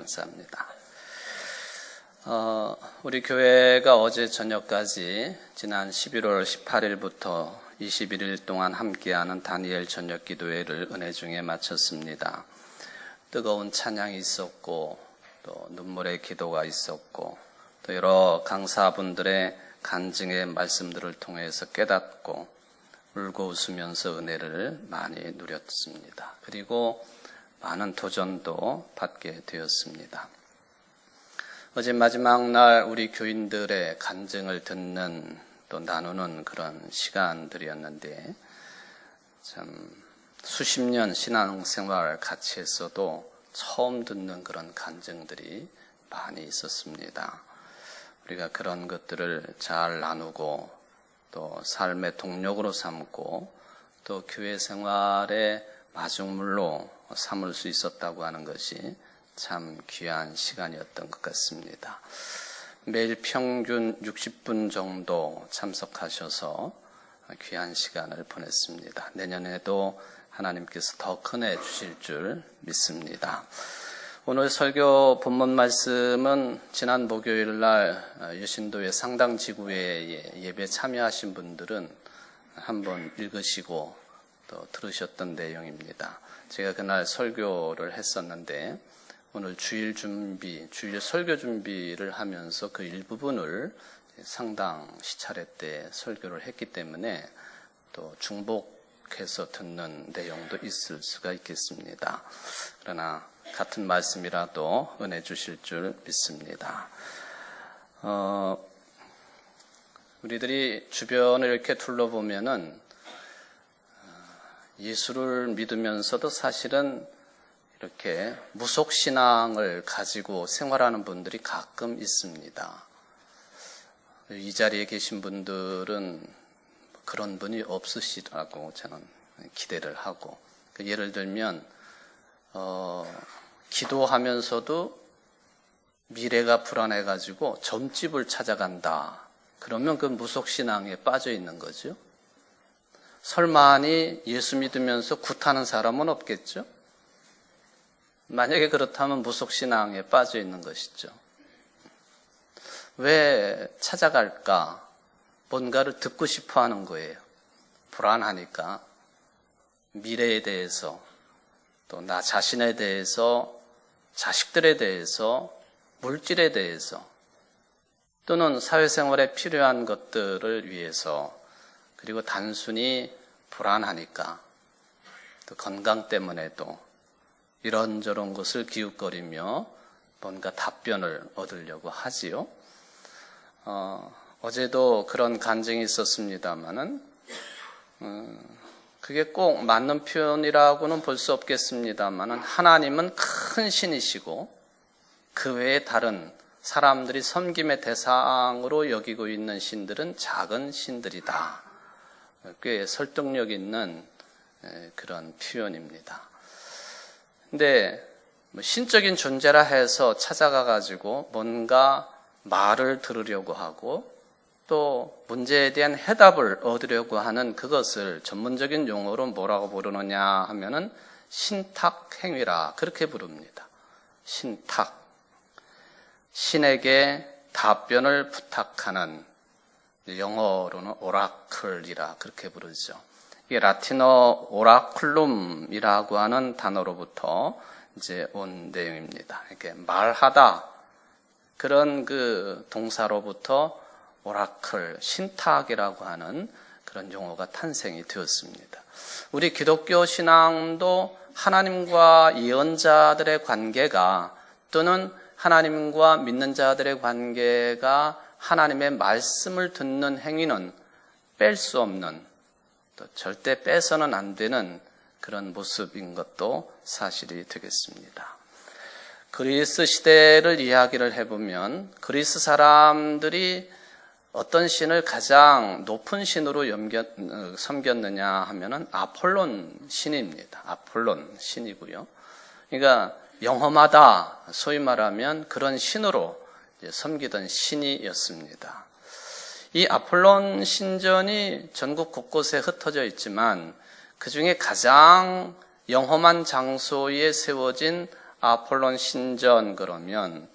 감사합니다. 우리 교회가 어제 저녁까지 지난 11월 18일부터 21일 동안 함께하는 다니엘 저녁 기도회를 은혜 중에 마쳤습니다. 뜨거운 찬양이 있었고 또 눈물의 기도가 있었고 또 여러 강사분들의 간증의 말씀들을 통해서 깨닫고 울고 웃으면서 은혜를 많이 누렸습니다. 그리고 많은 도전도 받게 되었습니다. 어제 마지막 날 우리 교인들의 간증을 듣는 또 나누는 그런 시간들이었는데 참 수십 년 신앙생활 같이 했어도 처음 듣는 그런 간증들이 많이 있었습니다. 우리가 그런 것들을 잘 나누고 또 삶의 동력으로 삼고 또 교회 생활의 마중물로 삼을 수 있었다고 하는 것이 참 귀한 시간이었던 것 같습니다. 매일 평균 60분 정도 참석하셔서 귀한 시간을 보냈습니다. 내년에도 하나님께서 더 큰 애 주실 줄 믿습니다. 오늘 설교 본문 말씀은 지난 목요일 날 여신도의 상당지구회에 예배 참여하신 분들은 한번 읽으시고 또 들으셨던 내용입니다. 제가 그날 설교를 했었는데 오늘 주일 설교 준비를 하면서 그 일부분을 상당 시차례 때 설교를 했기 때문에 또 중복해서 듣는 내용도 있을 수가 있겠습니다. 그러나 같은 말씀이라도 은혜 주실 줄 믿습니다. 우리들이 주변을 이렇게 둘러보면은 예수를 믿으면서도 사실은 이렇게 무속신앙을 가지고 생활하는 분들이 가끔 있습니다. 이 자리에 계신 분들은 그런 분이 없으시라고 저는 기대를 하고, 예를 들면 기도하면서도 미래가 불안해가지고 점집을 찾아간다. 그러면 그 무속신앙에 빠져 있는 거죠. 설마니 예수 믿으면서 굿하는 사람은 없겠죠? 만약에 그렇다면 무속신앙에 빠져 있는 것이죠. 왜 찾아갈까? 뭔가를 듣고 싶어 하는 거예요. 불안하니까. 미래에 대해서, 또 나 자신에 대해서, 자식들에 대해서, 물질에 대해서, 또는 사회생활에 필요한 것들을 위해서, 그리고 단순히 불안하니까, 또 건강 때문에도 이런저런 것을 기웃거리며 뭔가 답변을 얻으려고 하지요. 어제도 그런 간증이 있었습니다만은 그게 꼭 맞는 표현이라고는 볼 수 없겠습니다만은 하나님은 큰 신이시고 그 외에 다른 사람들이 섬김의 대상으로 여기고 있는 신들은 작은 신들이다. 꽤 설득력 있는 그런 표현입니다. 근데 신적인 존재라 해서 찾아가가지고 뭔가 말을 들으려고 하고 또 문제에 대한 해답을 얻으려고 하는 그것을 전문적인 용어로 뭐라고 부르느냐 하면은 신탁 행위라 그렇게 부릅니다. 신탁. 신에게 답변을 부탁하는, 영어로는 오라클이라 그렇게 부르죠. 이게 라틴어 오라클룸이라고 하는 단어로부터 이제 온 내용입니다. 이렇게 말하다, 그런 그 동사로부터 오라클, 신탁이라고 하는 그런 용어가 탄생이 되었습니다. 우리 기독교 신앙도 하나님과 예언자들의 관계가, 또는 하나님과 믿는 자들의 관계가 하나님의 말씀을 듣는 행위는 뺄 수 없는, 또 절대 빼서는 안 되는 그런 모습인 것도 사실이 되겠습니다. 그리스 시대를 이야기를 해보면 그리스 사람들이 어떤 신을 가장 높은 신으로 섬겼느냐 하면은 아폴론 신입니다. 아폴론 신이고요. 그러니까 영험하다, 소위 말하면 그런 신으로 섬기던 신이었습니다. 이 아폴론 신전이 전국 곳곳에 흩어져 있지만 그 중에 가장 영험한 장소에 세워진 아폴론 신전 그러면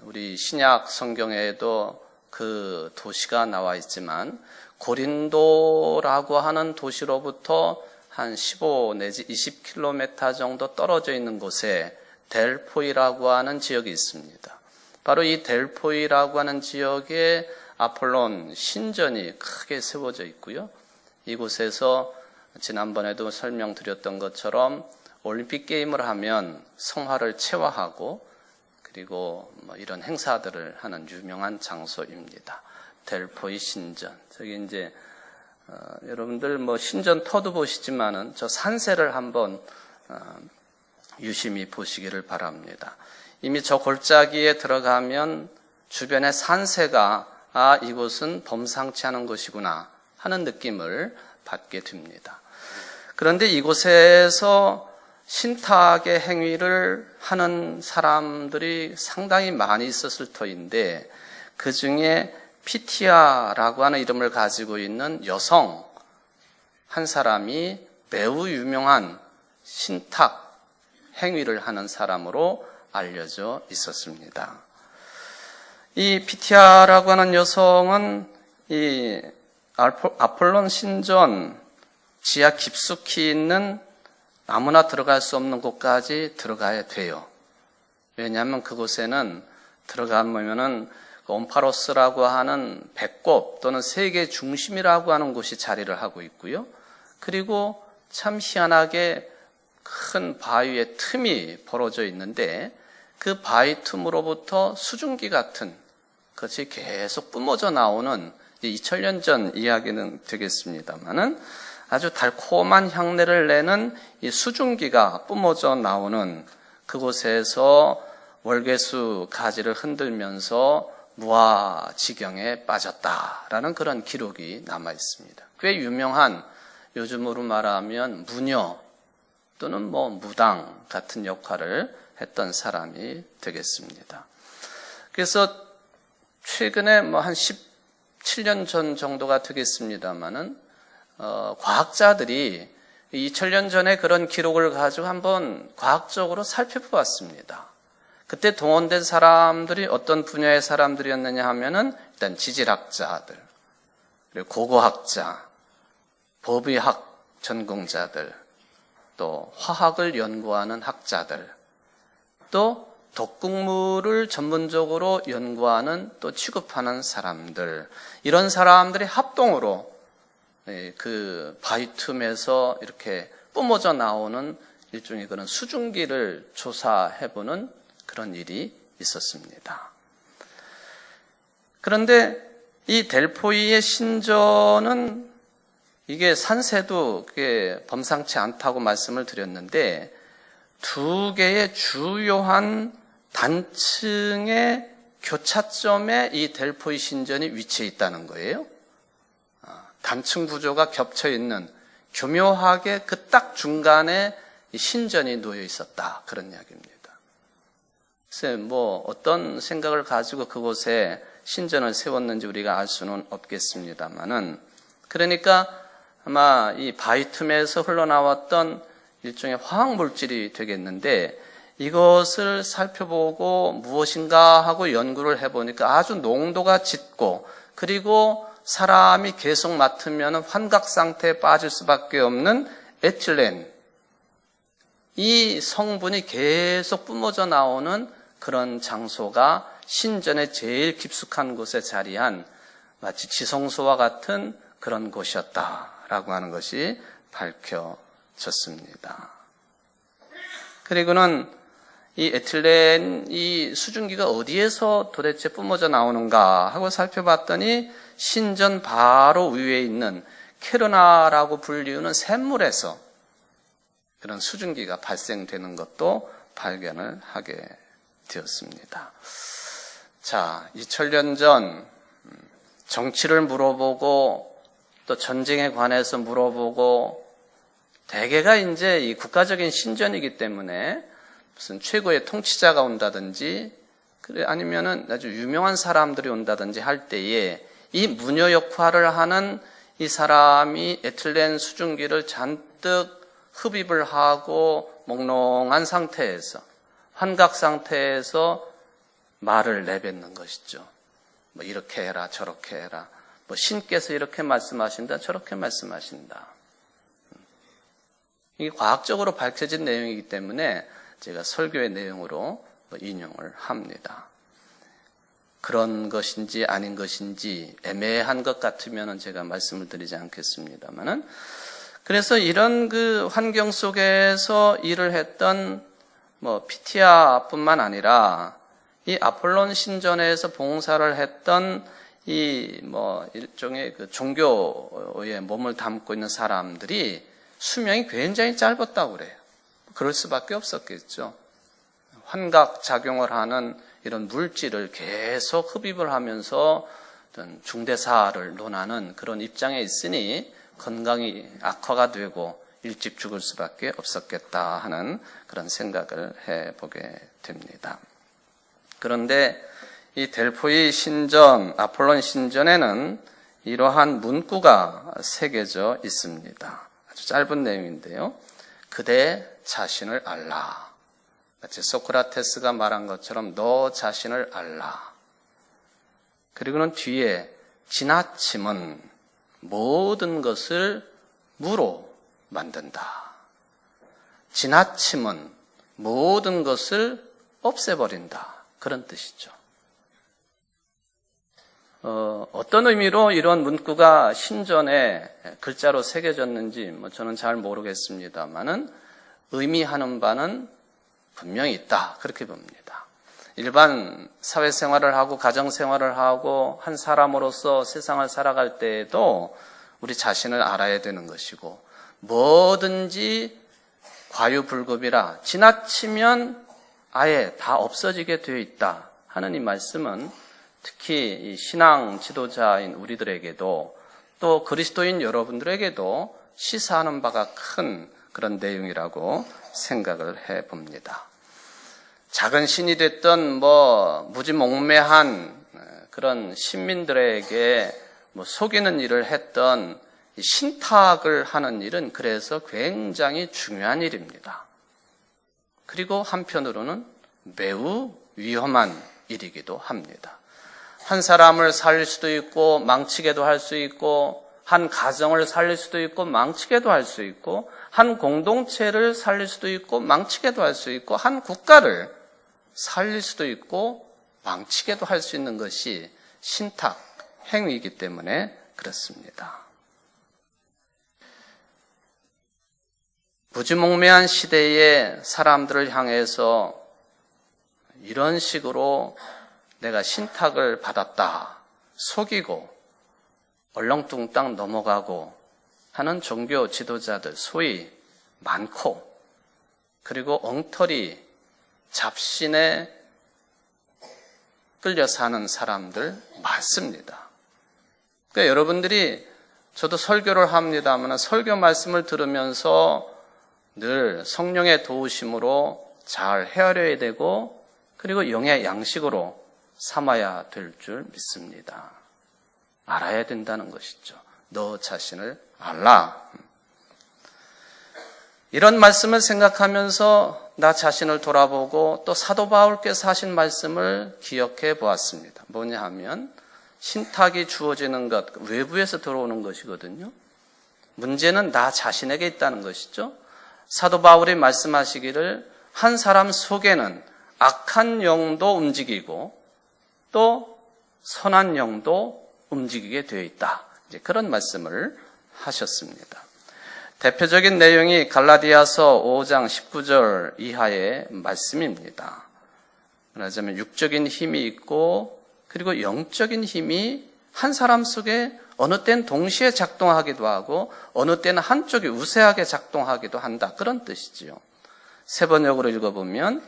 우리 신약 성경에도 그 도시가 나와 있지만 고린도라고 하는 도시로부터 한 15 내지 20km 정도 떨어져 있는 곳에 델포이라고 하는 지역이 있습니다. 바로 이 델포이라고 하는 지역에 아폴론 신전이 크게 세워져 있고요. 이곳에서 지난번에도 설명드렸던 것처럼 올림픽 게임을 하면 성화를 채화하고 그리고 이런 행사들을 하는 유명한 장소입니다. 델포이 신전. 저기 이제 여러분들 신전 터도 보시지만은 저 산세를 한번 유심히 보시기를 바랍니다. 이미 저 골짜기에 들어가면 주변의 산세가 이곳은 범상치 않은 곳이구나 하는 느낌을 받게 됩니다. 그런데 이곳에서 신탁의 행위를 하는 사람들이 상당히 많이 있었을 터인데 그 중에 피티아라고 하는 이름을 가지고 있는 여성 한 사람이 매우 유명한 신탁 행위를 하는 사람으로 알려져 있었습니다. 이 피티아라고 하는 여성은 이 아폴론 신전 지하 깊숙이 있는 아무나 들어갈 수 없는 곳까지 들어가야 돼요. 왜냐하면 그곳에는 들어가면은 온파로스라고 하는 배꼽 또는 세계 중심이라고 하는 곳이 자리를 하고 있고요. 그리고 참 희한하게 큰 바위에 틈이 벌어져 있는데 그 바위 틈으로부터 수증기 같은 것이 계속 뿜어져 나오는 2000년 전 이야기는 되겠습니다만은 아주 달콤한 향내를 내는 이 수증기가 뿜어져 나오는 그곳에서 월계수 가지를 흔들면서 무아지경에 빠졌다라는 그런 기록이 남아 있습니다. 꽤 유명한 요즘으로 말하면 무녀 또는 무당 같은 역할을 했던 사람이 되겠습니다. 그래서 최근에 한 17년 전 정도가 되겠습니다만은 과학자들이 2000년 전에 그런 기록을 가지고 한번 과학적으로 살펴보았습니다. 그때 동원된 사람들이 어떤 분야의 사람들이었느냐 하면은 일단 지질학자들, 그리고 고고학자, 법의학 전공자들, 또 화학을 연구하는 학자들, 또 독극물을 전문적으로 연구하는 또 취급하는 사람들, 이런 사람들이 합동으로 그 바위 틈에서 이렇게 뿜어져 나오는 일종의 그런 수증기를 조사해보는 그런 일이 있었습니다. 그런데 이 델포이의 신전은 이게 산세도 그게 범상치 않다고 말씀을 드렸는데 두 개의 주요한 단층의 교차점에 이 델포이 신전이 위치해 있다는 거예요. 단층 구조가 겹쳐 있는 교묘하게 그 딱 중간에 신전이 놓여 있었다. 그런 이야기입니다. 그래서 어떤 생각을 가지고 그곳에 신전을 세웠는지 우리가 알 수는 없겠습니다만은 그러니까 아마 이 바위 틈에서 흘러나왔던 일종의 화학 물질이 되겠는데 이것을 살펴보고 무엇인가 하고 연구를 해보니까 아주 농도가 짙고 그리고 사람이 계속 맡으면 환각 상태에 빠질 수밖에 없는 에틸렌, 이 성분이 계속 뿜어져 나오는 그런 장소가 신전의 제일 깊숙한 곳에 자리한 마치 지성소와 같은 그런 곳이었다라고 하는 것이 밝혀졌습니다. 그리고는 이 에틸렌, 이 수증기가 어디에서 도대체 뿜어져 나오는가 하고 살펴봤더니 신전 바로 위에 있는 케르나라고 불리우는 샘물에서 그런 수증기가 발생되는 것도 발견을 하게 되었습니다. 자, 2000년 전 정치를 물어보고 또 전쟁에 관해서 물어보고 대개가 이제 이 국가적인 신전이기 때문에 무슨 최고의 통치자가 온다든지 아니면은 아주 유명한 사람들이 온다든지 할 때에 이 무녀 역할을 하는 이 사람이 에틸렌 수증기를 잔뜩 흡입을 하고 몽롱한 상태에서, 환각 상태에서 말을 내뱉는 것이죠. 뭐 이렇게 해라, 저렇게 해라. 뭐 신께서 이렇게 말씀하신다, 저렇게 말씀하신다. 이게 과학적으로 밝혀진 내용이기 때문에 제가 설교의 내용으로 인용을 합니다. 그런 것인지 아닌 것인지 애매한 것 같으면 제가 말씀을 드리지 않겠습니다만은, 그래서 이런 그 환경 속에서 일을 했던 피티아뿐만 아니라 이 아폴론 신전에서 봉사를 했던 이 일종의 그 종교에 몸을 담고 있는 사람들이 수명이 굉장히 짧았다고 그래요. 그럴 수밖에 없었겠죠. 환각 작용을 하는 이런 물질을 계속 흡입을 하면서 어떤 중대사를 논하는 그런 입장에 있으니 건강이 악화가 되고 일찍 죽을 수밖에 없었겠다 하는 그런 생각을 해보게 됩니다. 그런데 이 델포이 신전, 아폴론 신전에는 이러한 문구가 새겨져 있습니다. 아주 짧은 내용인데요. 그대 자신을 알라. 마치 소크라테스가 말한 것처럼 너 자신을 알라. 그리고는 뒤에 지나침은 모든 것을 무로 만든다. 지나침은 모든 것을 없애버린다. 그런 뜻이죠. 어떤 의미로 이런 문구가 신전에 글자로 새겨졌는지 저는 잘 모르겠습니다만은 의미하는 바는 분명히 있다. 그렇게 봅니다. 일반 사회생활을 하고 가정생활을 하고 한 사람으로서 세상을 살아갈 때에도 우리 자신을 알아야 되는 것이고, 뭐든지 과유불급이라 지나치면 아예 다 없어지게 되어 있다 하는 이 말씀은 특히 이 신앙 지도자인 우리들에게도 또 그리스도인 여러분들에게도 시사하는 바가 큰 그런 내용이라고 생각을 해봅니다. 작은 신이 됐던 무지몽매한 그런 신민들에게 속이는 일을 했던 신탁을 하는 일은 그래서 굉장히 중요한 일입니다. 그리고 한편으로는 매우 위험한 일이기도 합니다. 한 사람을 살릴 수도 있고 망치게도 할 수 있고, 한 가정을 살릴 수도 있고 망치게도 할 수 있고, 한 공동체를 살릴 수도 있고 망치게도 할 수 있고, 한 국가를 살릴 수도 있고 망치게도 할 수 있는 것이 신탁 행위이기 때문에 그렇습니다. 무지몽매한 시대의 사람들을 향해서 이런 식으로 내가 신탁을 받았다, 속이고 얼렁뚱땅 넘어가고 하는 종교 지도자들 소위 많고, 그리고 엉터리 잡신에 끌려 사는 사람들 많습니다. 그러니까 여러분들이, 저도 설교를 합니다만 설교 말씀을 들으면서 늘 성령의 도우심으로 잘 헤아려야 되고, 그리고 영의 양식으로 삼아야 될 줄 믿습니다. 알아야 된다는 것이죠. 너 자신을 알라. 이런 말씀을 생각하면서 나 자신을 돌아보고 또 사도 바울께서 하신 말씀을 기억해 보았습니다. 뭐냐 하면 신탁이 주어지는 것, 외부에서 들어오는 것이거든요. 문제는 나 자신에게 있다는 것이죠. 사도 바울이 말씀하시기를 한 사람 속에는 악한 영도 움직이고 또 선한 영도 움직이게 되어 있다. 이제 그런 말씀을 하셨습니다. 대표적인 내용이 갈라디아서 5장 19절 이하의 말씀입니다. 말하자면 육적인 힘이 있고 그리고 영적인 힘이 한 사람 속에 어느 때는 동시에 작동하기도 하고 어느 때는 한쪽이 우세하게 작동하기도 한다. 그런 뜻이지요. 세 번역으로 읽어보면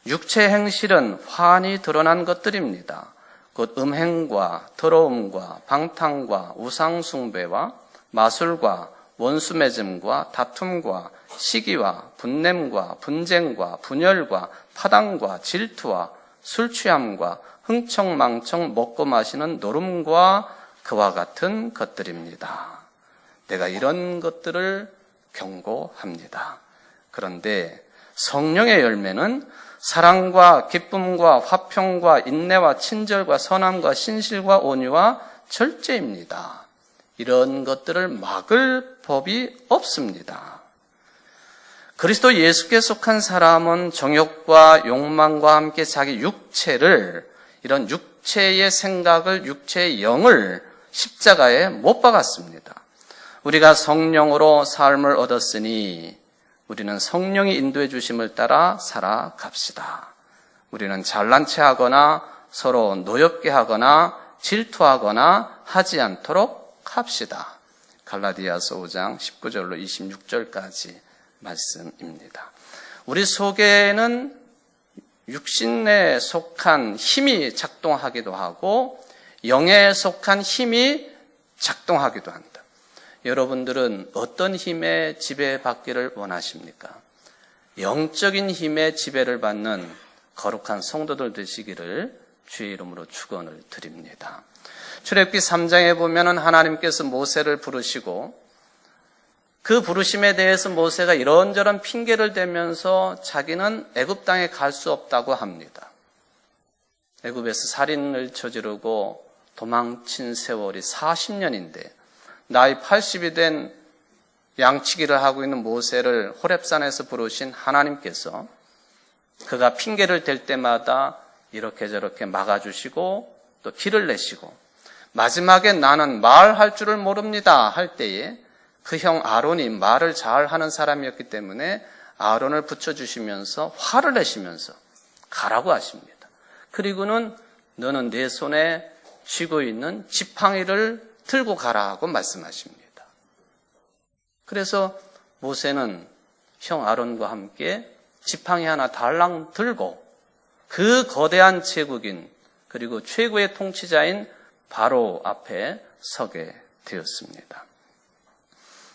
육체 행실은 환히 드러난 것들입니다. 곧 음행과 더러움과 방탕과 우상숭배와 마술과 원수맺음과 다툼과 시기와 분냄과 분쟁과 분열과 파당과 질투와 술취함과 흥청망청 먹고 마시는 노름과 그와 같은 것들입니다. 내가 이런 것들을 경고합니다. 그런데 성령의 열매는 사랑과 기쁨과 화평과 인내와 친절과 선함과 신실과 온유와 절제입니다. 이런 것들을 막을 법이 없습니다. 그리스도 예수께 속한 사람은 정욕과 욕망과 함께 자기 육체를, 이런 육체의 생각을, 육체의 영을 십자가에 못 박았습니다. 우리가 성령으로 삶을 얻었으니 우리는 성령이 인도해 주심을 따라 살아갑시다. 우리는 잘난 체 하거나 서로 노엽게 하거나 질투하거나 하지 않도록 합시다. 갈라디아서 5장 19절로 26절까지 말씀입니다. 우리 속에는 육신에 속한 힘이 작동하기도 하고 영에 속한 힘이 작동하기도 한다. 여러분들은 어떤 힘에 지배받기를 원하십니까? 영적인 힘에 지배를 받는 거룩한 성도들 되시기를 주의 이름으로 축원을 드립니다. 출애굽기 3장에 보면은 하나님께서 모세를 부르시고 그 부르심에 대해서 모세가 이런저런 핑계를 대면서 자기는 애굽 땅에 갈 수 없다고 합니다. 애굽에서 살인을 저지르고 도망친 세월이 40년인데 나이 80이 된 양치기를 하고 있는 모세를 호렙산에서 부르신 하나님께서 그가 핑계를 댈 때마다 이렇게 저렇게 막아주시고 또 길을 내시고 마지막에 나는 말할 줄을 모릅니다 할 때에 그 형 아론이 말을 잘하는 사람이었기 때문에 아론을 붙여주시면서 화를 내시면서 가라고 하십니다. 그리고는 너는 내 손에 쥐고 있는 지팡이를 들고 가라고 말씀하십니다. 그래서 모세는 형 아론과 함께 지팡이 하나 달랑 들고 그 거대한 제국인 그리고 최고의 통치자인 바로 앞에 서게 되었습니다.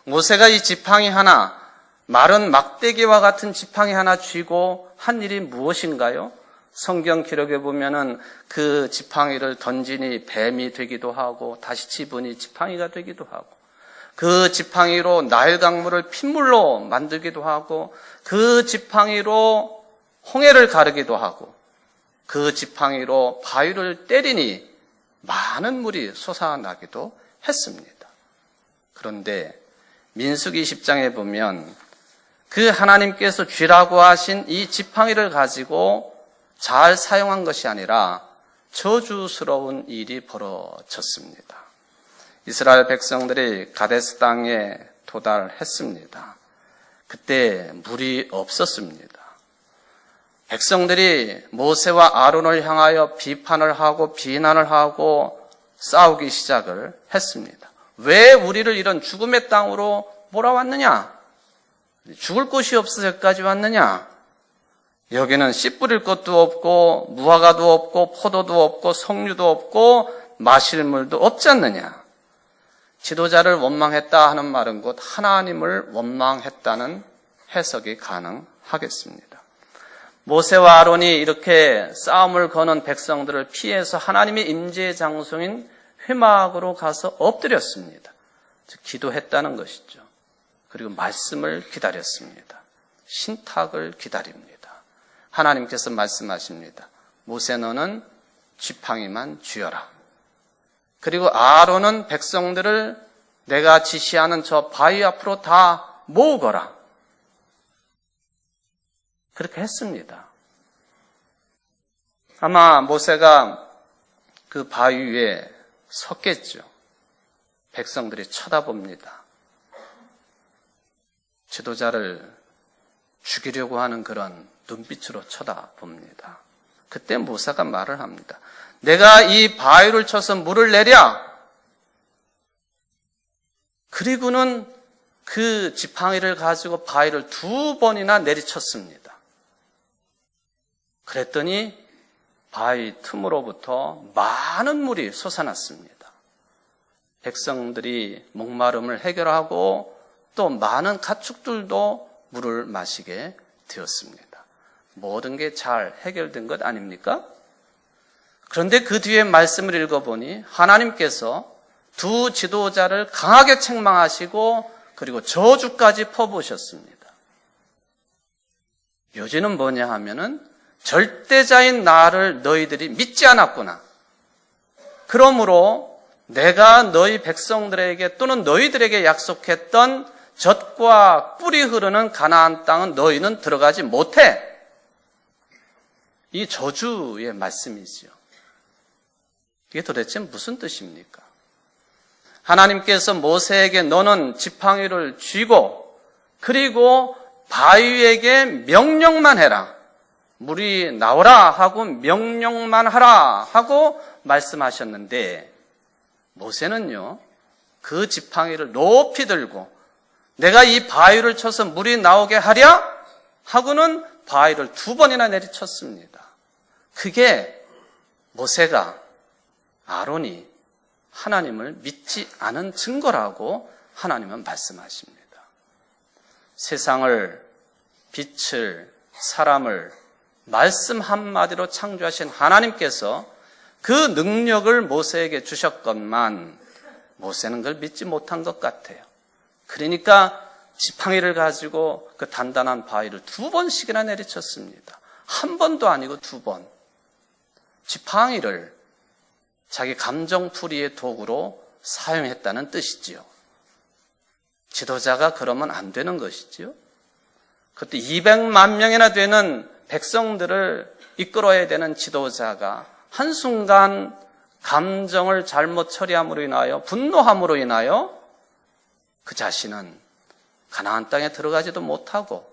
모세가 이 지팡이 하나, 마른 막대기와 같은 지팡이 하나 쥐고 한 일이 무엇인가요? 성경 기록에 보면은 그 지팡이를 던지니 뱀이 되기도 하고 다시 집으니 지팡이가 되기도 하고 그 지팡이로 나일 강물을 핏물로 만들기도 하고 그 지팡이로 홍해를 가르기도 하고 그 지팡이로 바위를 때리니 많은 물이 솟아나기도 했습니다. 그런데 민수기 10장에 보면 그 하나님께서 쥐라고 하신 이 지팡이를 가지고 잘 사용한 것이 아니라 저주스러운 일이 벌어졌습니다. 이스라엘 백성들이 가데스 땅에 도달했습니다. 그때 물이 없었습니다. 백성들이 모세와 아론을 향하여 비판을 하고 비난을 하고 싸우기 시작을 했습니다. 왜 우리를 이런 죽음의 땅으로 몰아왔느냐? 죽을 곳이 없어서 여기까지 왔느냐? 여기는 씨 뿌릴 것도 없고 무화과도 없고 포도도 없고 석류도 없고 마실 물도 없지 않느냐? 지도자를 원망했다 하는 말은 곧 하나님을 원망했다는 해석이 가능하겠습니다. 모세와 아론이 이렇게 싸움을 거는 백성들을 피해서 하나님의 임재의 장소인 회막으로 가서 엎드렸습니다. 즉 기도했다는 것이죠. 그리고 말씀을 기다렸습니다. 신탁을 기다립니다. 하나님께서 말씀하십니다. 모세 너는 지팡이만 쥐어라. 그리고 아론은 백성들을 내가 지시하는 저 바위 앞으로 다 모으거라. 그렇게 했습니다. 아마 모세가 그 바위 위에 섰겠죠. 백성들이 쳐다봅니다. 지도자를 죽이려고 하는 그런 눈빛으로 쳐다봅니다. 그때 모세가 말을 합니다. 내가 이 바위를 쳐서 물을 내랴. 그리고는 그 지팡이를 가지고 바위를 2번이나 내리쳤습니다. 그랬더니 바위 틈으로부터 많은 물이 솟아났습니다. 백성들이 목마름을 해결하고 또 많은 가축들도 물을 마시게 되었습니다. 모든 게 잘 해결된 것 아닙니까? 그런데 그 뒤에 말씀을 읽어보니 하나님께서 두 지도자를 강하게 책망하시고 그리고 저주까지 퍼부으셨습니다. 요지는 뭐냐 하면은 절대자인 나를 너희들이 믿지 않았구나. 그러므로 내가 너희 백성들에게 또는 너희들에게 약속했던 젖과 꿀이 흐르는 가나안 땅은 너희는 들어가지 못해. 이 저주의 말씀이지요. 이게 도대체 무슨 뜻입니까? 하나님께서 모세에게 너는 지팡이를 쥐고 그리고 바위에게 명령만 해라. 물이 나오라 하고 명령만 하라 하고 말씀하셨는데 모세는요, 그 지팡이를 높이 들고 내가 이 바위를 쳐서 물이 나오게 하랴? 하고는 바위를 2번이나 내리쳤습니다. 그게 모세가, 아론이 하나님을 믿지 않은 증거라고 하나님은 말씀하십니다. 세상을, 빛을, 사람을 말씀 한마디로 창조하신 하나님께서 그 능력을 모세에게 주셨건만 모세는 그걸 믿지 못한 것 같아요. 그러니까 지팡이를 가지고 그 단단한 바위를 2번씩이나 내리쳤습니다. 한 번도 아니고 2번. 지팡이를 자기 감정풀이의 도구로 사용했다는 뜻이지요. 지도자가 그러면 안 되는 것이지요. 그때 200만 명이나 되는 백성들을 이끌어야 되는 지도자가 한순간 감정을 잘못 처리함으로 인하여 분노함으로 인하여 그 자신은 가나안 땅에 들어가지도 못하고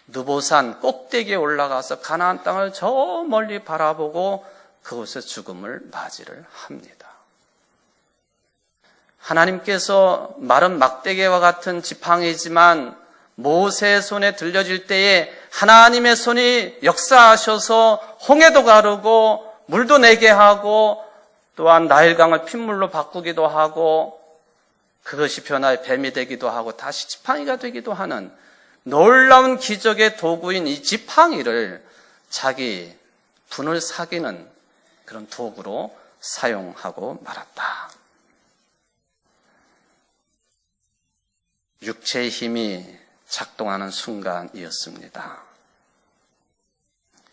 느보산 꼭대기에 올라가서 가나안 땅을 저 멀리 바라보고 그곳에 죽음을 맞이를 합니다. 하나님께서 마른 막대기와 같은 지팡이지만 모세의 손에 들려질 때에 하나님의 손이 역사하셔서 홍해도 가르고 물도 내게 하고 또한 나일강을 핏물로 바꾸기도 하고 그것이 변화의 뱀이 되기도 하고 다시 지팡이가 되기도 하는 놀라운 기적의 도구인 이 지팡이를 자기 분을 사귀는 그런 도구로 사용하고 말았다. 육체의 힘이 작동하는 순간이었습니다.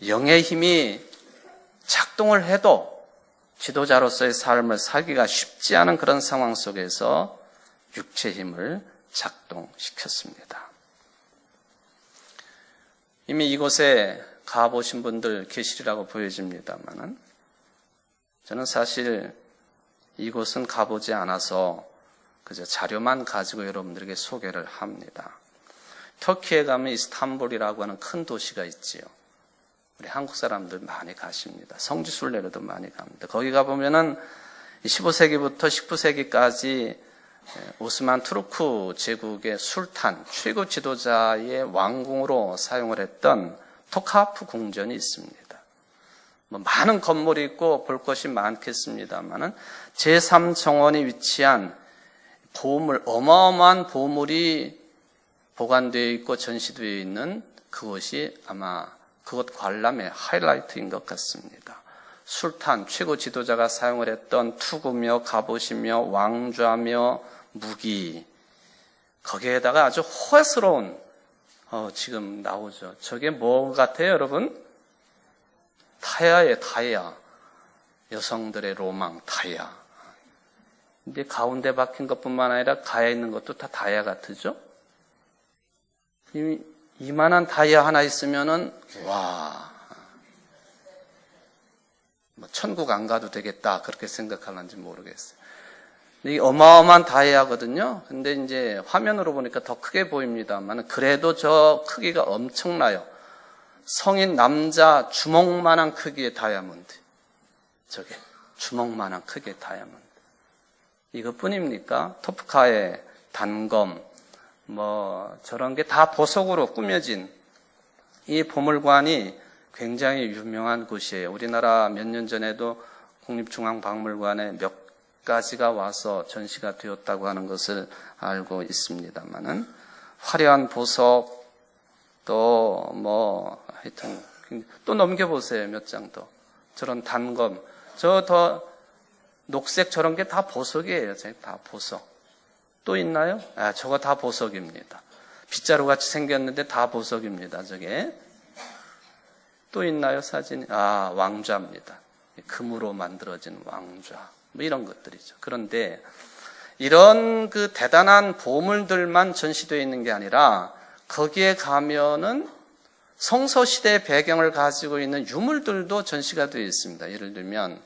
영의 힘이 작동을 해도 지도자로서의 삶을 살기가 쉽지 않은 그런 상황 속에서 육체의 힘을 작동시켰습니다. 이미 이곳에 가보신 분들 계시리라고 보여집니다만은 저는 사실 이곳은 가보지 않아서 그저 자료만 가지고 여러분들에게 소개를 합니다. 터키에 가면 이스탄불이라고 하는 큰 도시가 있지요. 우리 한국 사람들 많이 가십니다. 성지순례로도 많이 갑니다. 거기 가보면은 15세기부터 19세기까지 오스만 투르크 제국의 술탄, 최고 지도자의 왕궁으로 사용을 했던 토카프 궁전이 있습니다. 많은 건물이 있고 볼 것이 많겠습니다만은 제3정원이 위치한 보물, 어마어마한 보물이 보관되어 있고 전시되어 있는 그곳이 아마 그곳 관람의 하이라이트인 것 같습니다. 술탄, 최고 지도자가 사용을 했던 투구며 갑옷이며 왕좌며 무기, 거기에다가 아주 호화스러운 지금 나오죠. 저게 뭐 같아요, 여러분? 타야예요, 타야. 여성들의 로망, 타야. 근데 가운데 박힌 것뿐만 아니라 가에 있는 것도 다 다이아 같으죠? 이만한 다이아 하나 있으면은, 와, 천국 안 가도 되겠다. 그렇게 생각하는지 모르겠어요. 이 어마어마한 다이아거든요. 근데 이제 화면으로 보니까 더 크게 보입니다만, 그래도 저 크기가 엄청나요. 성인 남자 주먹만한 크기의 다이아몬드. 저게 주먹만한 크기의 다이아몬드. 이것뿐입니까? 토프카의 단검, 저런 게 다 보석으로 꾸며진 이 보물관이 굉장히 유명한 곳이에요. 우리나라 몇 년 전에도 국립중앙박물관에 몇 가지가 와서 전시가 되었다고 하는 것을 알고 있습니다만은 화려한 보석 하여튼 또 넘겨보세요. 몇 장 더. 저런 단검, 더 녹색 저런 게 다 보석이에요. 다 보석. 또 있나요? 저거 다 보석입니다. 빗자루 같이 생겼는데 다 보석입니다. 저게. 또 있나요, 사진이? 아, 왕좌입니다. 금으로 만들어진 왕좌. 뭐 이런 것들이죠. 그런데 이런 그 대단한 보물들만 전시되어 있는 게 아니라 거기에 가면은 성서시대의 배경을 가지고 있는 유물들도 전시가 되어 있습니다. 예를 들면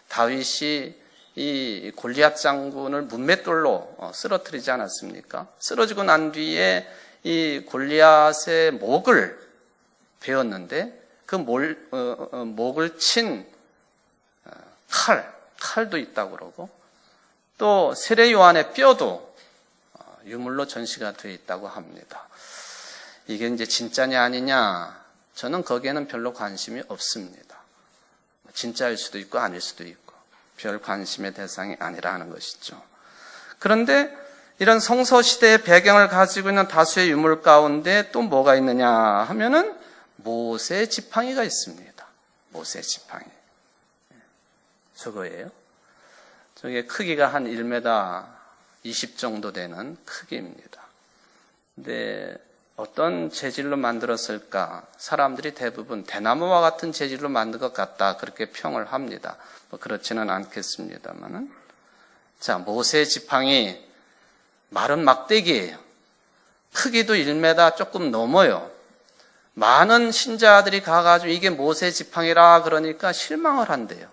다윗이 이 골리앗 장군을 문맷돌로 쓰러뜨리지 않았습니까? 쓰러지고 난 뒤에 이 골리앗의 목을 베었는데 그 목을 친 칼도 있다고 그러고 또 세례 요한의 뼈도 유물로 전시가 되어 있다고 합니다. 이게 이제 진짜냐 아니냐 저는 거기에는 별로 관심이 없습니다. 진짜일 수도 있고 아닐 수도 있고 별 관심의 대상이 아니라는 것이죠. 그런데 이런 성서시대의 배경을 가지고 있는 다수의 유물 가운데 또 뭐가 있느냐 하면은 모세 지팡이가 있습니다. 모세 지팡이. 저거예요. 저게 크기가 한 1m 20 정도 되는 크기입니다. 근데 어떤 재질로 만들었을까? 사람들이 대부분 대나무와 같은 재질로 만든 것 같다. 그렇게 평을 합니다. 뭐 그렇지는 않겠습니다만은. 자, 모세 지팡이 마른 막대기예요. 크기도 1m 조금 넘어요. 많은 신자들이 가가지고 이게 모세 지팡이라 그러니까 실망을 한대요.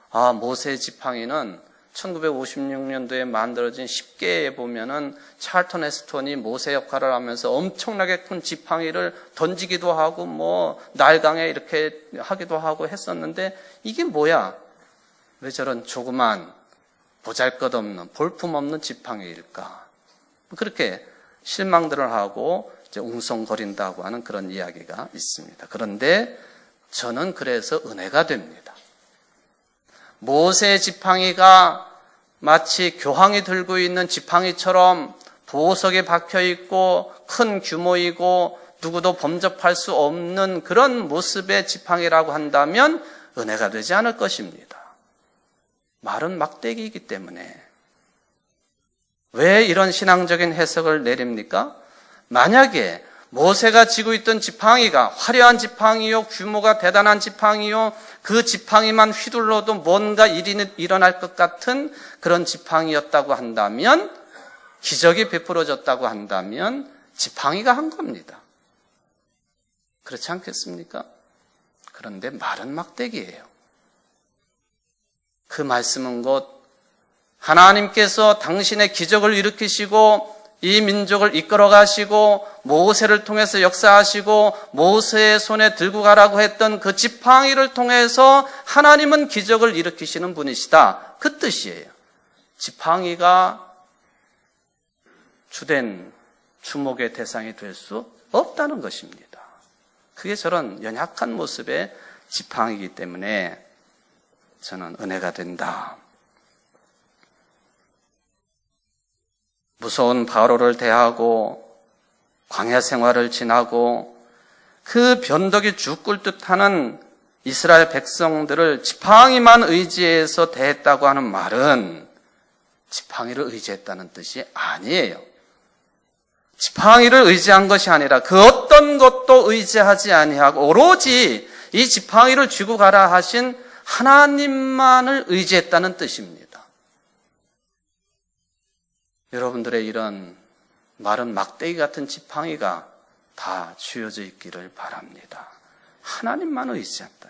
아, 모세 지팡이는 1956년도에 만들어진 10개에 보면은 찰턴 헤스톤이 모세 역할을 하면서 엄청나게 큰 지팡이를 던지기도 하고 뭐 날강에 이렇게 하기도 하고 했었는데 이게 뭐야? 왜 저런 조그만 보잘것없는 볼품없는 지팡이일까? 그렇게 실망들을 하고 이제 웅성거린다고 하는 그런 이야기가 있습니다. 그런데 저는 그래서 은혜가 됩니다. 모세 지팡이가 마치 교황이 들고 있는 지팡이처럼 보석에 박혀 있고 큰 규모이고 누구도 범접할 수 없는 그런 모습의 지팡이라고 한다면 은혜가 되지 않을 것입니다. 마른 막대기이기 때문에. 왜 이런 신앙적인 해석을 내립니까? 만약에 모세가 쥐고 있던 지팡이가 화려한 지팡이요, 규모가 대단한 지팡이요, 그 지팡이만 휘둘러도 뭔가 일이 일어날 것 같은 그런 지팡이였다고 한다면, 기적이 베풀어졌다고 한다면 지팡이가 한 겁니다. 그렇지 않겠습니까? 그런데 마른 막대기예요. 그 말씀은 곧 하나님께서 당신의 기적을 일으키시고 이 민족을 이끌어 가시고 모세를 통해서 역사하시고 모세의 손에 들고 가라고 했던 그 지팡이를 통해서 하나님은 기적을 일으키시는 분이시다. 그 뜻이에요. 지팡이가 주된 주목의 대상이 될 수 없다는 것입니다. 그게 저런 연약한 모습의 지팡이이기 때문에 저는 은혜가 된다. 무서운 바로를 대하고 광야 생활을 지나고 그 변덕이 죽을 듯하는 이스라엘 백성들을 지팡이만 의지해서 대했다고 하는 말은 지팡이를 의지했다는 뜻이 아니에요. 지팡이를 의지한 것이 아니라 그 어떤 것도 의지하지 아니하고 오로지 이 지팡이를 쥐고 가라 하신 하나님만을 의지했다는 뜻입니다. 여러분들의 이런 마른 막대기 같은 지팡이가 다 쥐어져 있기를 바랍니다. 하나님만 의지한다.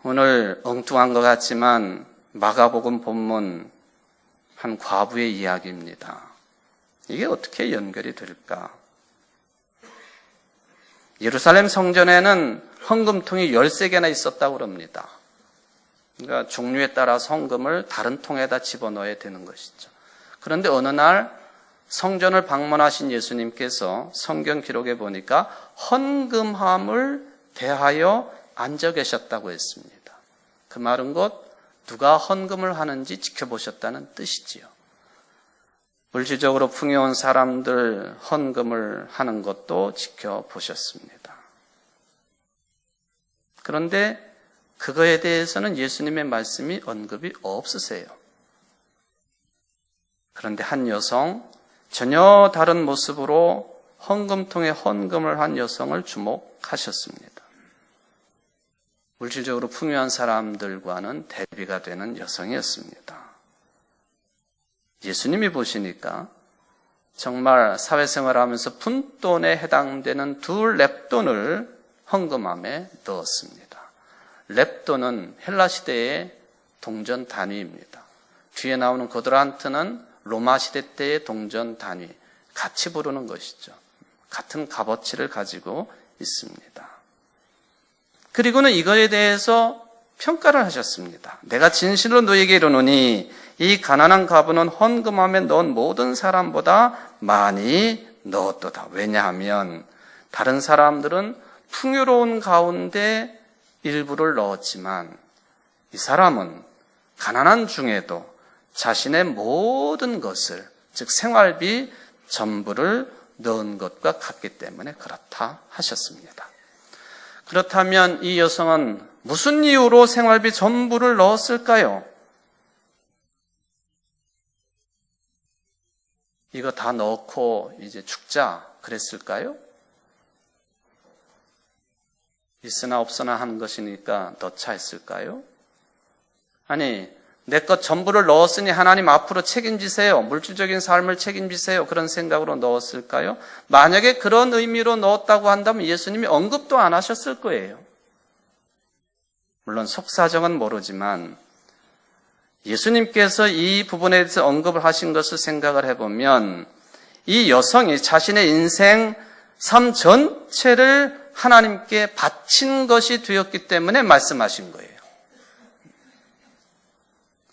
오늘 엉뚱한 것 같지만 마가복음 본문 한 과부의 이야기입니다. 이게 어떻게 연결이 될까? 예루살렘 성전에는 헌금통이 13개나 있었다고 합니다. 그러니까 종류에 따라 헌금을 다른 통에다 집어넣어야 되는 것이죠. 그런데 어느 날 성전을 방문하신 예수님께서 성경 기록에 보니까 헌금함을 대하여 앉아 계셨다고 했습니다. 그 말은 곧 누가 헌금을 하는지 지켜보셨다는 뜻이지요. 물질적으로 풍요한 사람들 헌금을 하는 것도 지켜보셨습니다. 그런데 그거에 대해서는 예수님의 말씀이 언급이 없으세요. 그런데 한 여성, 전혀 다른 모습으로 헌금통에 헌금을 한 여성을 주목하셨습니다. 물질적으로 풍요한 사람들과는 대비가 되는 여성이었습니다. 예수님이 보시니까 정말 사회생활하면서 푼돈에 해당되는 2렙돈을 헌금함에 넣었습니다. 렙돈은 헬라 시대의 동전 단위입니다. 뒤에 나오는 거드란트는 로마 시대 때의 동전 단위, 같이 부르는 것이죠. 같은 값어치를 가지고 있습니다. 그리고는 이거에 대해서 평가를 하셨습니다. 내가 진실로 너에게 이르노니 이 가난한 과부는 헌금함에 넣은 모든 사람보다 많이 넣었도다. 왜냐하면 다른 사람들은 풍요로운 가운데 일부를 넣었지만 이 사람은 가난한 중에도 자신의 모든 것을, 즉 생활비 전부를 넣은 것과 같기 때문에 그렇다 하셨습니다. 그렇다면 이 여성은 무슨 이유로 생활비 전부를 넣었을까요? 이거 다 넣고 이제 죽자 그랬을까요? 있으나 없으나 하는 것이니까 넣자 했을까요? 아니, 내 것 전부를 넣었으니 하나님 앞으로 책임지세요. 물질적인 삶을 책임지세요. 그런 생각으로 넣었을까요? 만약에 그런 의미로 넣었다고 한다면 예수님이 언급도 안 하셨을 거예요. 물론 속사정은 모르지만 예수님께서 이 부분에 대해서 언급을 하신 것을 생각을 해보면 이 여성이 자신의 인생 삶 전체를 하나님께 바친 것이 되었기 때문에 말씀하신 거예요.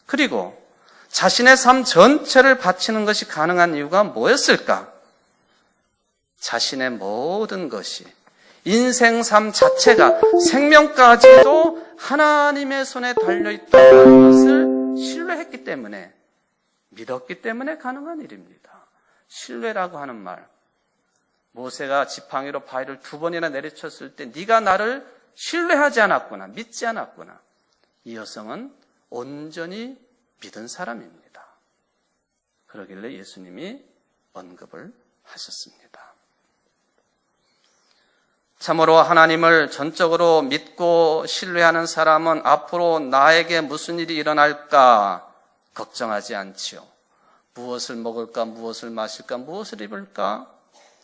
그리고 자신의 삶 전체를 바치는 것이 가능한 이유가 뭐였을까? 자신의 모든 것이, 인생 삶 자체가, 생명까지도 하나님의 손에 달려있다는 것을 신뢰했기 때문에, 믿었기 때문에 가능한 일입니다. 신뢰라고 하는 말, 모세가 지팡이로 바위를 2번이나 내리쳤을 때 네가 나를 신뢰하지 않았구나, 믿지 않았구나. 이 여성은 온전히 믿은 사람입니다. 그러길래 예수님이 언급을 하셨습니다. 참으로 하나님을 전적으로 믿고 신뢰하는 사람은 앞으로 나에게 무슨 일이 일어날까 걱정하지 않지요. 무엇을 먹을까, 무엇을 마실까, 무엇을 입을까?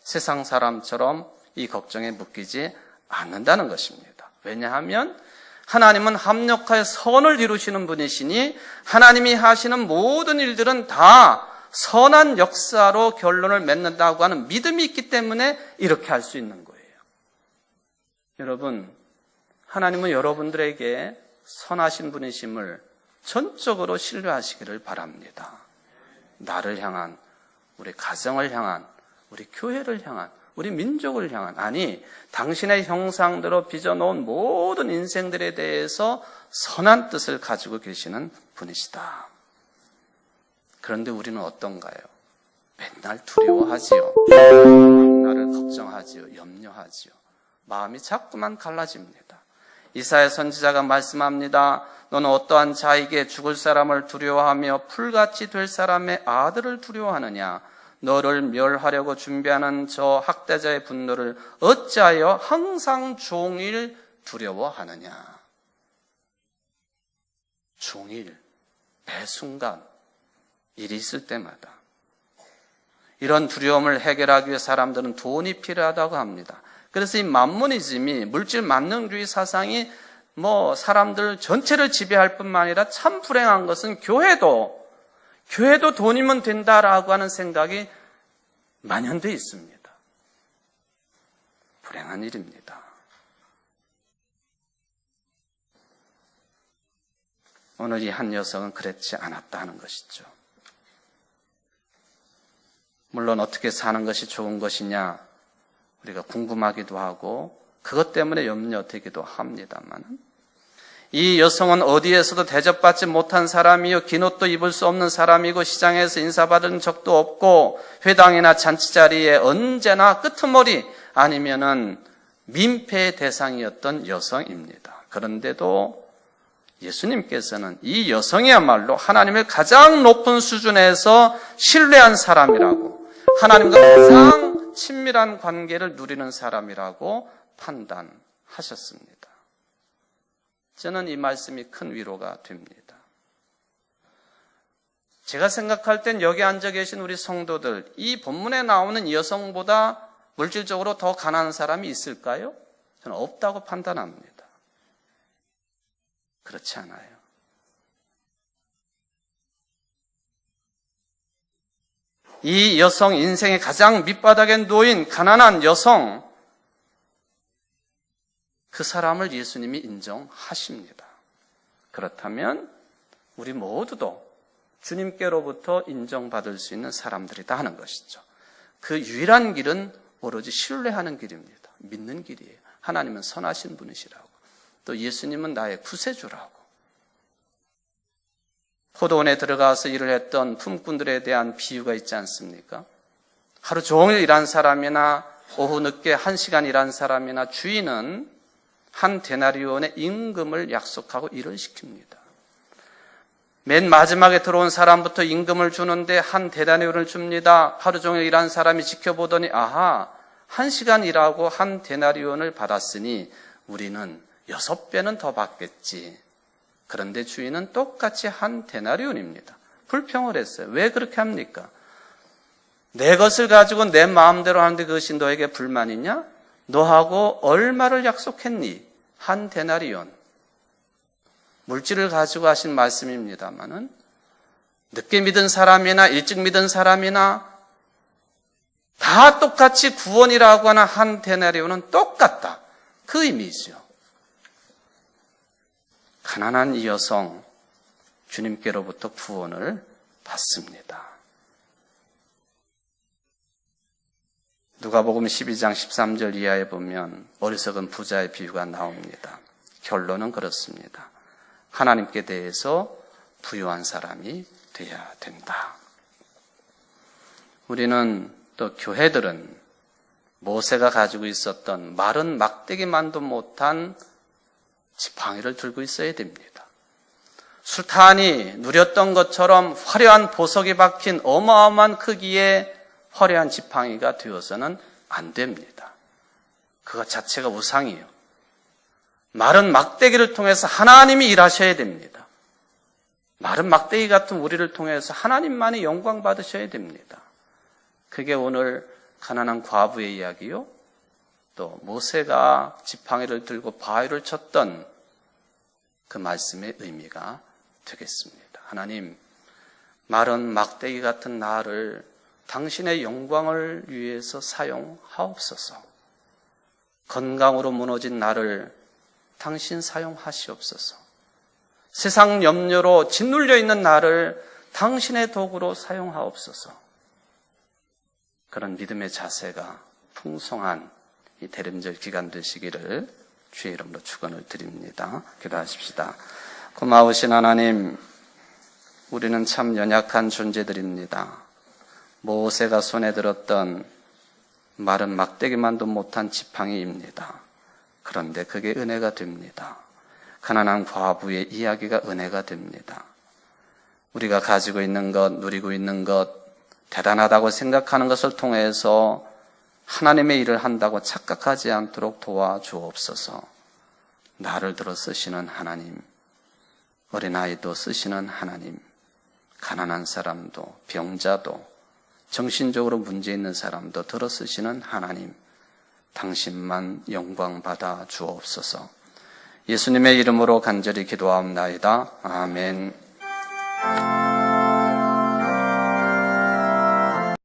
세상 사람처럼 이 걱정에 묶이지 않는다는 것입니다. 왜냐하면 하나님은 합력하여 선을 이루시는 분이시니 하나님이 하시는 모든 일들은 다 선한 역사로 결론을 맺는다고 하는 믿음이 있기 때문에 이렇게 할 수 있는 거예요. 여러분, 하나님은 여러분들에게 선하신 분이심을 전적으로 신뢰하시기를 바랍니다. 나를 향한, 우리 가정을 향한, 우리 교회를 향한, 우리 민족을 향한, 아니 당신의 형상대로 빚어놓은 모든 인생들에 대해서 선한 뜻을 가지고 계시는 분이시다. 그런데 우리는 어떤가요? 맨날 두려워하지요. 나를 걱정하지요. 염려하지요. 마음이 자꾸만 갈라집니다. 이사야 선지자가 말씀합니다. 너는 어떠한 자에게 죽을 사람을 두려워하며 풀같이 될 사람의 아들을 두려워하느냐? 너를 멸하려고 준비하는 저 학대자의 분노를 어찌하여 항상 종일 두려워하느냐? 종일, 매 순간, 일이 있을 때마다. 이런 두려움을 해결하기 위해 사람들은 돈이 필요하다고 합니다. 그래서 이 만모니즘이, 물질 만능주의 사상이 사람들 전체를 지배할 뿐만 아니라 참 불행한 것은 교회도 돈이면 된다라고 하는 생각이 만연되어 있습니다. 불행한 일입니다. 오늘 이 한 여성은 그렇지 않았다 하는 것이죠. 물론 어떻게 사는 것이 좋은 것이냐 우리가 궁금하기도 하고 그것 때문에 염려되기도 합니다만 이 여성은 어디에서도 대접받지 못한 사람이요 긴 옷도 입을 수 없는 사람이고 시장에서 인사받은 적도 없고 회당이나 잔치자리에 언제나 끄트머리 아니면은 민폐의 대상이었던 여성입니다. 그런데도 예수님께서는 이 여성이야말로 하나님을 가장 높은 수준에서 신뢰한 사람이라고 하나님과 가장 친밀한 관계를 누리는 사람이라고 판단하셨습니다. 저는 이 말씀이 큰 위로가 됩니다. 제가 생각할 땐 여기 앉아 계신 우리 성도들, 이 본문에 나오는 여성보다 물질적으로 더 가난한 사람이 있을까요? 저는 없다고 판단합니다. 그렇지 않아요. 이 여성 인생의 가장 밑바닥에 놓인 가난한 여성, 그 사람을 예수님이 인정하십니다. 그렇다면 우리 모두도 주님께로부터 인정받을 수 있는 사람들이다 하는 것이죠. 그 유일한 길은 오로지 신뢰하는 길입니다. 믿는 길이에요. 하나님은 선하신 분이시라고. 또 예수님은 나의 구세주라고. 포도원에 들어가서 일을 했던 품꾼들에 대한 비유가 있지 않습니까? 하루 종일 일한 사람이나 오후 늦게 1시간 일한 사람이나 주인은 한 데나리온의 임금을 약속하고 일을 시킵니다. 맨 마지막에 들어온 사람부터 임금을 주는데 한 데나리온을 줍니다. 하루 종일 일한 사람이 지켜보더니 아하, 1시간 일하고 한 데나리온을 받았으니 우리는 6배는 더 받겠지. 그런데 주인은 똑같이 한 데나리온입니다. 불평을 했어요. 왜 그렇게 합니까? 내 것을 가지고 내 마음대로 하는데 그것이 너에게 불만이냐? 너하고 얼마를 약속했니? 한 데나리온. 물질을 가지고 하신 말씀입니다마는 늦게 믿은 사람이나 일찍 믿은 사람이나 다 똑같이 구원이라고 하는 한 데나리온은 똑같다. 그 의미죠. 가난한 이 여성, 주님께로부터 구원을 받습니다. 누가복음 12장 13절 이하에 보면 어리석은 부자의 비유가 나옵니다. 결론은 그렇습니다. 하나님께 대해서 부유한 사람이 되어야 된다. 우리는 또 교회들은 모세가 가지고 있었던 마른 막대기만도 못한 지팡이를 들고 있어야 됩니다. 술탄이 누렸던 것처럼 화려한 보석이 박힌 어마어마한 크기의 화려한 지팡이가 되어서는 안 됩니다. 그것 자체가 우상이에요. 마른 막대기를 통해서 하나님이 일하셔야 됩니다. 마른 막대기 같은 우리를 통해서 하나님만이 영광 받으셔야 됩니다. 그게 오늘 가난한 과부의 이야기요. 또 모세가 지팡이를 들고 바위를 쳤던 그 말씀의 의미가 되겠습니다. 하나님, 마른 막대기 같은 나를 당신의 영광을 위해서 사용하옵소서. 건강으로 무너진 나를 당신 사용하시옵소서. 세상 염려로 짓눌려 있는 나를 당신의 도구로 사용하옵소서. 그런 믿음의 자세가 풍성한 이 대림절 기간 되시기를 주의 이름으로 축원을 드립니다. 기도하십시다. 고마우신 하나님, 우리는 참 연약한 존재들입니다. 모세가 손에 들었던 마른 막대기만도 못한 지팡이입니다. 그런데 그게 은혜가 됩니다. 가난한 과부의 이야기가 은혜가 됩니다. 우리가 가지고 있는 것, 누리고 있는 것, 대단하다고 생각하는 것을 통해서 하나님의 일을 한다고 착각하지 않도록 도와주옵소서. 나를 들어 쓰시는 하나님, 어린아이도 쓰시는 하나님, 가난한 사람도, 병자도, 정신적으로 문제 있는 사람도 들어 쓰시는 하나님, 당신만 영광 받아 주옵소서. 예수님의 이름으로 간절히 기도하옵나이다. 아멘.